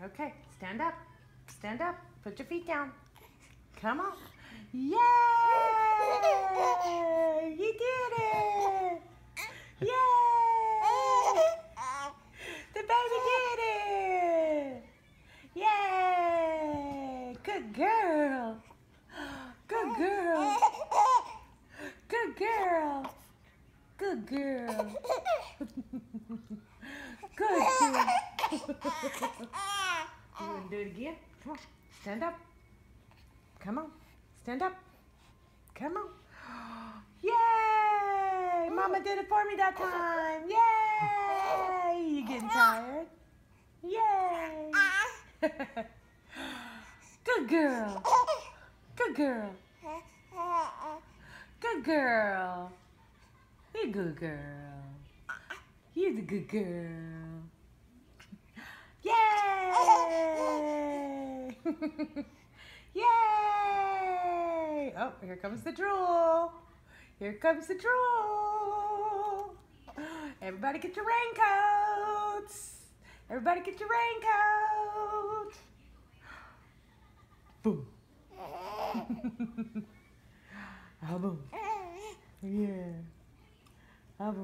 Okay, stand up. Stand up. Put your feet down. Come on. Yay! You did it! Yay! The baby did it! Yay! Good girl! Good girl! Good girl! Good girl! Good girl! You want to do it again? Come on, stand up. Come on, stand up. Come on. Yay! Mama did it for me that time. Yay! You getting tired? Yay! Good girl. Good girl. Good girl. You're a good girl. You're the good girl. Yay! Yay! Oh, here comes the drool. Here comes the drool. Everybody get your raincoats. Everybody get your raincoat. Boom. Ah, boom. Yeah. Ah, boom.